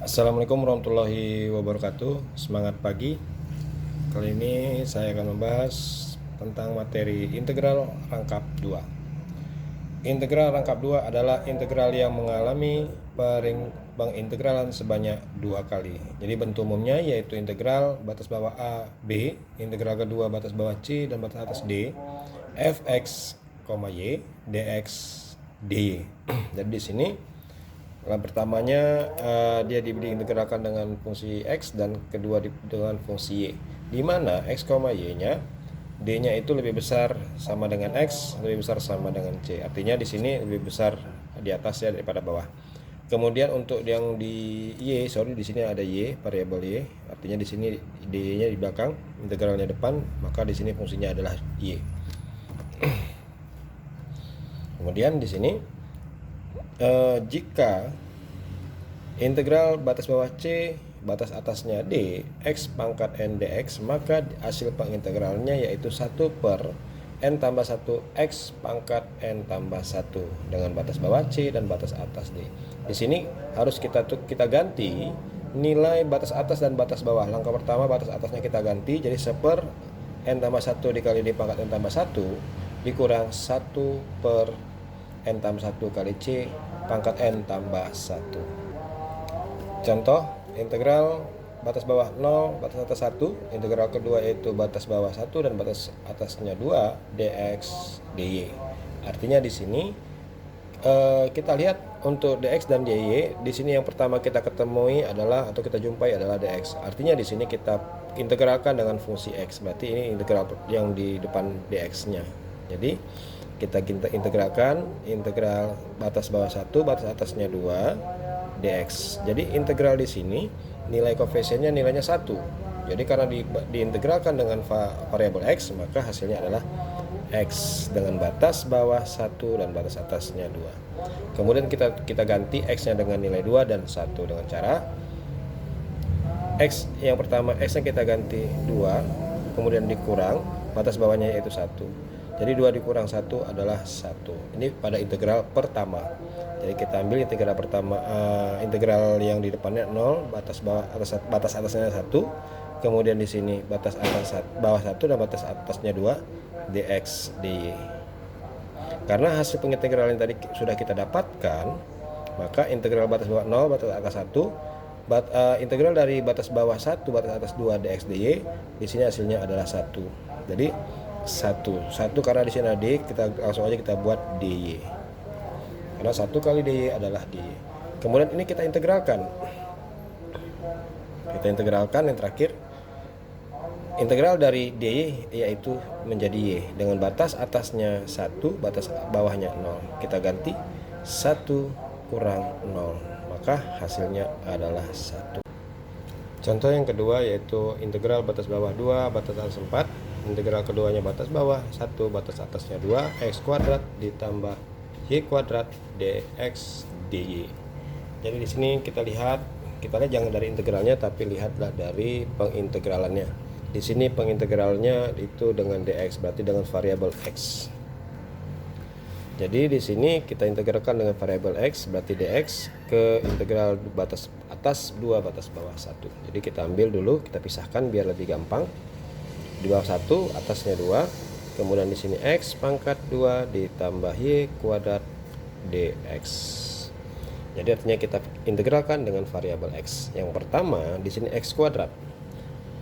Assalamualaikum warahmatullahi wabarakatuh. Semangat pagi. Kali ini saya akan membahas tentang materi integral rangkap 2. Integral rangkap 2 adalah integral yang mengalami pengintegralan sebanyak 2 kali. Jadi bentuk umumnya yaitu integral batas bawah A, B, integral kedua batas bawah C dan batas atas D, fx, y, dx, dy. Jadi di sini pertamanya dia diintegralkan dengan fungsi x dan kedua dengan fungsi y, di mana x, y-nya d-nya itu lebih besar sama dengan x, lebih besar sama dengan c. Artinya di sini lebih besar di atasnya daripada bawah. Kemudian untuk yang di y, di sini ada y, variabel y. Artinya di sini d-nya di belakang, integralnya depan, maka di sini fungsinya adalah y. Kemudian di sini jika integral batas bawah C batas atasnya D x pangkat n dx, maka hasil pengintegralnya yaitu 1 per n tambah 1 x pangkat n tambah 1 dengan batas bawah C dan batas atas D. Di sini harus kita ganti nilai batas atas dan batas bawah. Langkah pertama batas atasnya kita ganti, jadi 1 per n tambah 1 dikali D pangkat n tambah 1 dikurang 1 per n tambah 1 kali C pangkat n tambah 1. Contoh, integral batas bawah 0, batas atas 1, integral kedua yaitu batas bawah 1 dan batas atasnya 2 dx dy. Artinya di sini kita lihat untuk dx dan dy, di sini yang pertama kita ketemui adalah atau kita jumpai adalah dx. Artinya di sini kita integralkan dengan fungsi x. Berarti ini integral yang di depan dx-nya. Jadi kita integralkan integral batas bawah 1, batas atasnya 2 dx. Jadi integral di sini nilai koefisiennya nilainya 1. Jadi karena diintegralkan dengan variabel x, maka hasilnya adalah x dengan batas bawah 1 dan batas atasnya 2. Kemudian kita ganti x-nya dengan nilai 2 dan 1 dengan cara x yang pertama, x-nya kita ganti 2, kemudian dikurang batas bawahnya yaitu 1. Jadi 2 dikurang 1 adalah 1. Ini pada integral pertama. Jadi kita ambil integral pertama, integral yang di depannya 0, batas atasnya 1. Kemudian di sini batas atas bawah 1 dan batas atasnya 2 dx dy. Karena hasil pengintegralan yang tadi sudah kita dapatkan, maka integral batas bawah 0, batas atas 1, integral dari batas bawah 1, batas atas 2 dx dy, di sini hasilnya adalah 1. Jadi 1 karena di sini ada d, kita langsung aja kita buat dy. Karena 1 kali dy adalah dy. Kemudian ini kita integralkan. Yang terakhir, integral dari dy yaitu menjadi y dengan batas atasnya 1, batas bawahnya 0. Kita ganti 1 kurang 0, maka hasilnya adalah 1. Contoh yang kedua yaitu integral batas bawah 2, batas atas 4. Integral keduanya batas bawah 1, batas atasnya 2 x kuadrat ditambah y kuadrat dx dy. Jadi di sini kita lihat jangan dari integralnya, tapi lihatlah dari pengintegralannya. Di sini pengintegralnya itu dengan dx, berarti dengan variabel x. Jadi di sini kita integralkan dengan variabel x, berarti dx ke integral batas atas 2, batas bawah 1. Jadi kita ambil dulu, kita pisahkan biar lebih gampang. Di bawah 1, atasnya 2, kemudian di sini x pangkat 2 ditambah y kuadrat dx. Jadi artinya kita integralkan dengan variabel x. Yang pertama di sini x kuadrat.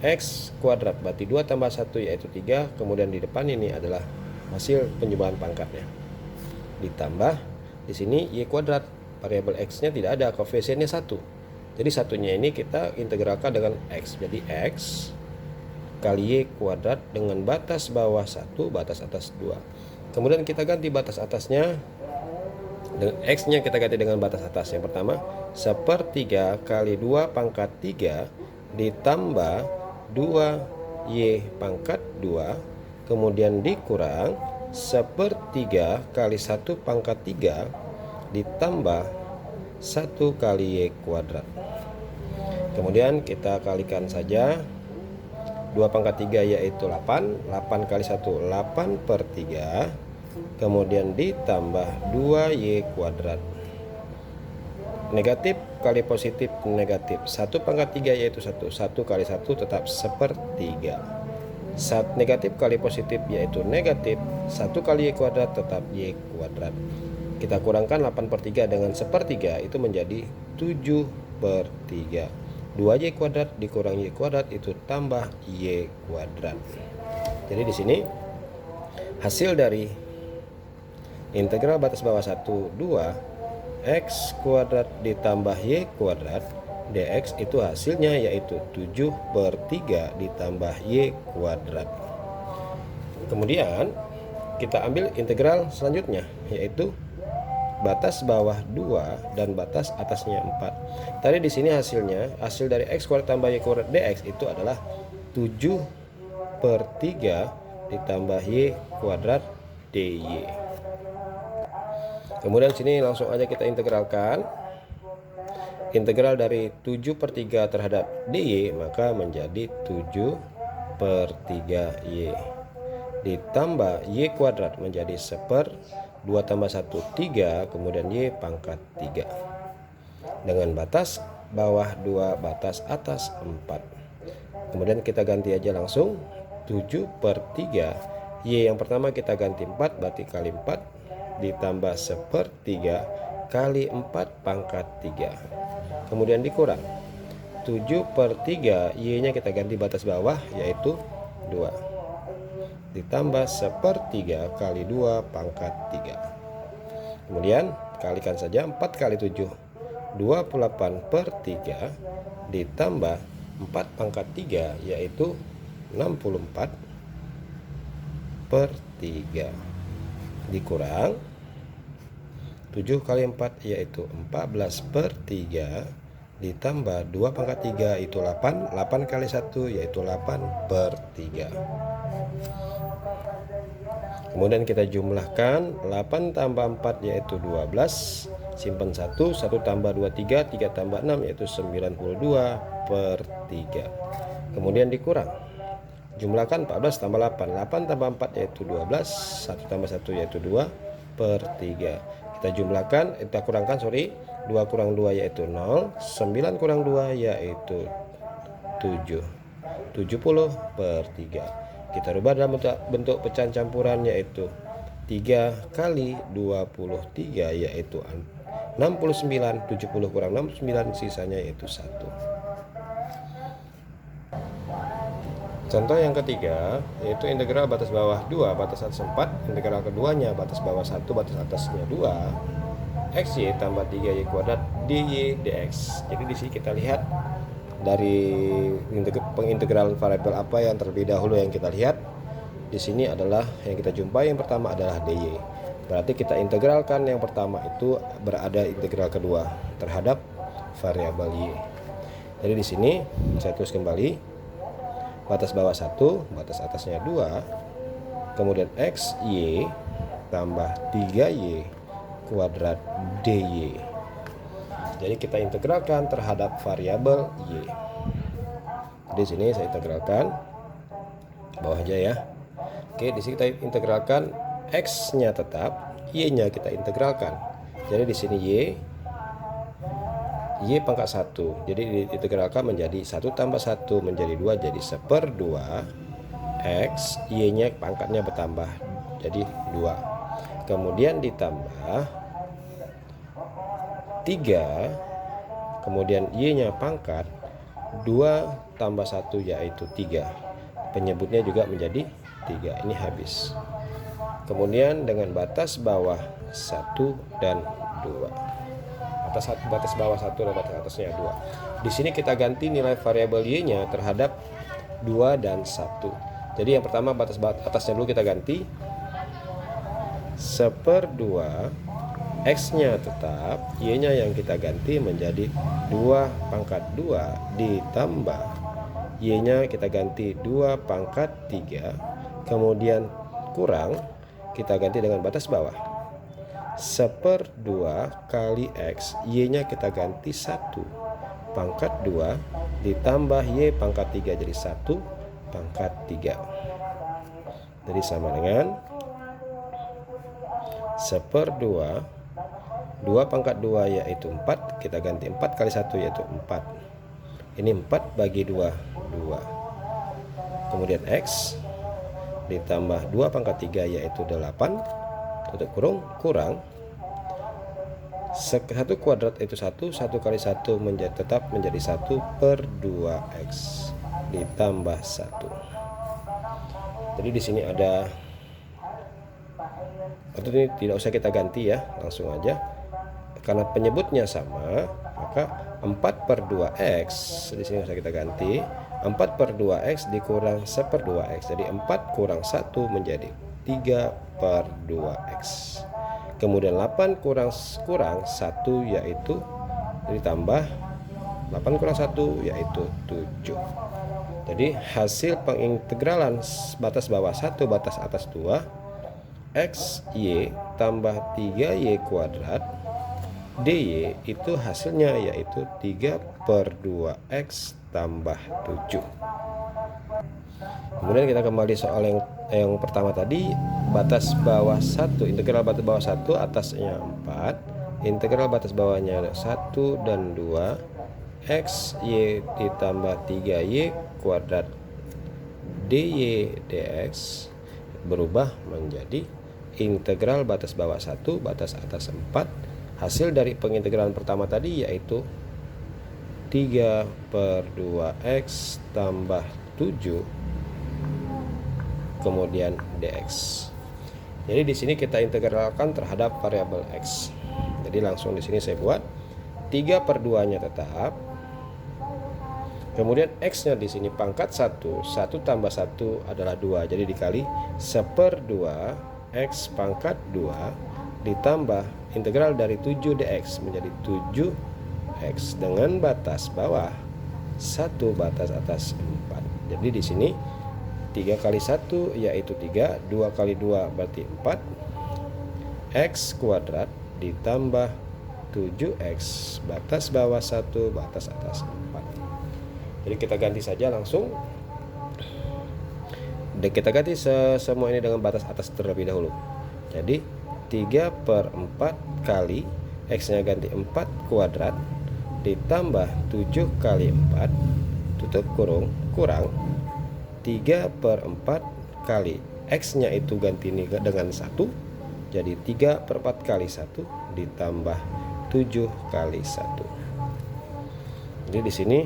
X kuadrat berarti 2 tambah 1 yaitu 3, kemudian di depan ini adalah hasil penjumlahan pangkatnya. Ditambah di sini y kuadrat, variabel x-nya tidak ada, koefisiennya 1. Jadi satunya ini kita integralkan dengan x. Jadi x kali y kuadrat dengan batas bawah 1, batas atas 2. Kemudian kita ganti batas atasnya, dengan x-nya kita ganti dengan batas atas. Yang pertama 1/3 kali 2 pangkat 3 ditambah 2y pangkat 2, kemudian dikurang 1/3 kali 1 pangkat 3 ditambah 1 kali y kuadrat. Kemudian kita kalikan saja, 2 pangkat 3 yaitu 8, 8 kali 1 8/3, kemudian ditambah 2y kuadrat. Negatif kali positif negatif. 1 pangkat 3 yaitu 1. 1 kali 1 tetap 1/3. Negatif kali positif yaitu negatif. 1 kali Y kuadrat tetap Y kuadrat. Kita kurangkan 8/3 dengan 1/3 itu menjadi 7/3. 2Y kuadrat dikurang Y kuadrat itu tambah Y kuadrat. Jadi di sini hasil dari integral batas bawah 1, 2 X kuadrat ditambah Y kuadrat dx itu hasilnya yaitu 7/3 ditambah Y kuadrat. Kemudian kita ambil integral selanjutnya yaitu batas bawah 2 dan batas atasnya 4. Tadi di sini hasil dari X kuadrat tambah Y kuadrat dx itu adalah 7/3 ditambah Y kuadrat dy. Kemudian sini langsung aja kita integralkan. Integral dari 7/3 terhadap dy maka menjadi 7/3y ditambah y kuadrat menjadi 1/2 tambah 1 3 kemudian y pangkat 3 dengan batas bawah 2 batas atas 4. Kemudian kita ganti aja langsung 7/3 y yang pertama kita ganti 4 berarti kali 4 ditambah 1/3 kali 4 pangkat 3 kemudian dikurang 7/3 y nya kita ganti batas bawah yaitu 2 ditambah 1/3 kali 2 pangkat 3 kemudian kalikan saja 4 kali 7 28/3 ditambah 4 pangkat 3 yaitu 64/3 dikurang 7 kali 4 yaitu 14/3 ditambah 2 pangkat 3 itu 8 kali 1 yaitu 8/3. Kemudian kita jumlahkan 8 tambah 4 yaitu 12 simpan 1 tambah 2 3 tambah 6 yaitu 92/3 kemudian dikurang jumlahkan 14 tambah 8 tambah 4 yaitu 12 1 tambah 1 yaitu 2/3 kita jumlahkan kita kurangkan 2 kurang 2 yaitu 0 9 kurang 2 yaitu 7 70/3 kita rubah dalam bentuk pecahan campuran yaitu 3 kali 23 yaitu 69 70 kurang 69 sisanya yaitu 1. Contoh yang ketiga yaitu integral batas bawah 2 batas atas 4 integral keduanya batas bawah 1 batas atasnya 2 xy tambah 3y kuadrat dy dx. Jadi di sini kita lihat dari pengintegralan variabel apa yang terlebih dahulu yang kita lihat di sini adalah yang kita jumpai yang pertama adalah dy. Berarti kita integralkan yang pertama itu berada integral kedua terhadap variabel y. Jadi di sini saya tulis kembali batas bawah 1 batas atasnya 2 kemudian xy tambah 3y kuadrat dy. Jadi kita integralkan terhadap variabel y. Di sini saya integralkan bawah aja ya. Oke, di sini kita integralkan x-nya tetap, y-nya kita integralkan. Jadi di sini y pangkat 1 jadi diintegralkan menjadi 1 tambah 1 menjadi 2 jadi 1/2 x y nya pangkatnya bertambah jadi 2 kemudian ditambah 3 kemudian y nya pangkat 2 tambah 1 yaitu 3 penyebutnya juga menjadi 3 ini habis kemudian dengan batas bawah 1 dan 2 batas bawah 1 dan batas atasnya 2. Di sini kita ganti nilai variabel y-nya terhadap 2 dan 1. Jadi yang pertama batas atasnya dulu kita ganti 1/2 x-nya tetap, y-nya yang kita ganti menjadi 2 pangkat 2 ditambah y-nya kita ganti 2 pangkat 3 kemudian kurang kita ganti dengan batas bawah 1/2 kali x y nya kita ganti 1 pangkat 2 ditambah y pangkat 3 jadi 1 pangkat 3 jadi sama dengan 1/2 2 pangkat 2 yaitu 4, kita ganti 4 kali 1 yaitu 4. Ini 4 bagi 2, 2. Kemudian X ditambah 2 pangkat 3 yaitu 8, tutup kurung, kurang 1 kuadrat itu 1, 1 kali 1 tetap menjadi 1 per 2X ditambah 1. Jadi di sini ada, atau ini tidak usah kita ganti ya, langsung aja. Karena penyebutnya sama, maka 4 per 2X, di sini usah kita ganti. 4 per 2X dikurang 1/2X. Jadi 4 kurang 1 menjadi 3 per 2X. Kemudian 8 kurang 1 yaitu ditambah 8 kurang 1 yaitu 7. Jadi hasil pengintegralan batas bawah 1 batas atas 2 XY tambah 3Y kuadrat DY itu hasilnya yaitu 3 per 2X tambah 7. Kemudian kita kembali soal yang pertama tadi, batas bawah 1, integral batas bawah 1 atasnya 4, integral batas bawahnya 1 dan 2, XY ditambah 3Y kuadrat DY dx berubah menjadi integral batas bawah 1 batas atas 4. Hasil dari pengintegralan pertama tadi yaitu 3 per 2X tambah 7 kemudian dx. Jadi di sini kita integralkan terhadap variabel X. Jadi langsung di sini saya buat 3 per 2-nya tetap. Kemudian X-nya di sini pangkat 1, 1 tambah 1 adalah 2. Jadi dikali 1/2 X pangkat 2 ditambah integral dari 7 dx menjadi 7X dengan batas bawah 1 batas atas 4. Jadi di sini 3 kali 1 yaitu 3, 2 kali 2 berarti 4, X kuadrat ditambah 7X batas bawah 1 batas atas 4. Jadi kita ganti saja langsung. Dan kita ganti semua ini dengan batas atas terlebih dahulu. Jadi 3 per 4 kali X-nya ganti 4 kuadrat ditambah 7 kali 4 tutup kurung kurang 3 per 4 kali X-nya itu ganti ini dengan 1. Jadi 3 per 4 kali 1 ditambah 7 kali 1. Jadi di sini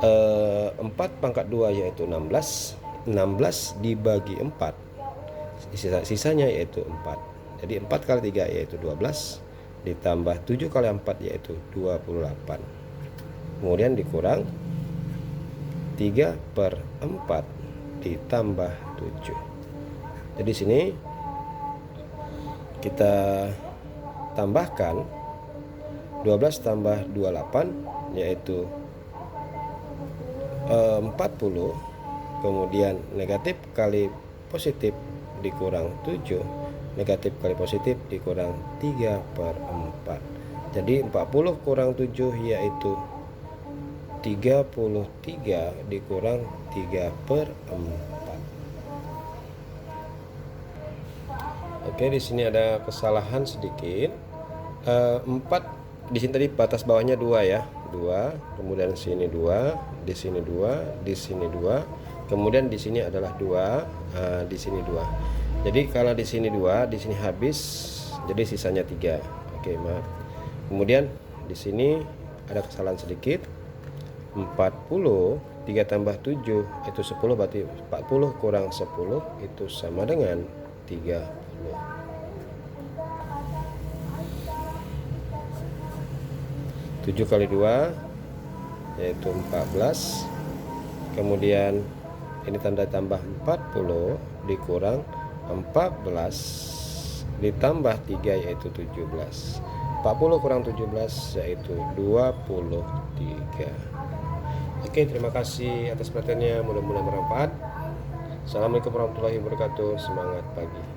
4 pangkat 2 yaitu 16. 16 dibagi 4 sisanya yaitu 4. Jadi 4 kali 3 yaitu 12 ditambah 7 kali 4 yaitu 28. Kemudian dikurang 3 per 4 ditambah 7. Jadi sini kita tambahkan 12 tambah 28 yaitu 40, kemudian negatif kali positif dikurang 7, negatif kali positif dikurang 3 per 4. Jadi 40 kurang 7 yaitu 33 dikurang 3 per 4. Oke, di sini ada kesalahan sedikit. 4 di sini tadi batas bawahnya 2 ya. 2, kemudian sini 2, di sini 2, di sini 2, kemudian di sini adalah 2, di sini 2. Jadi kalau di sini 2, di sini habis, jadi sisanya 3. Oke, maaf. Kemudian di sini ada kesalahan sedikit. 40, 3 tambah 7 itu 10, berarti 40 kurang 10 itu sama dengan 30. 7 kali 2 yaitu 14. Kemudian ini tanda tambah 40 dikurang 14 ditambah 3 yaitu 17. 40 kurang 17 yaitu 23. Oke, terima kasih atas perhatiannya, mudah-mudahan bermanfaat. Assalamualaikum warahmatullahi wabarakatuh. Semangat pagi.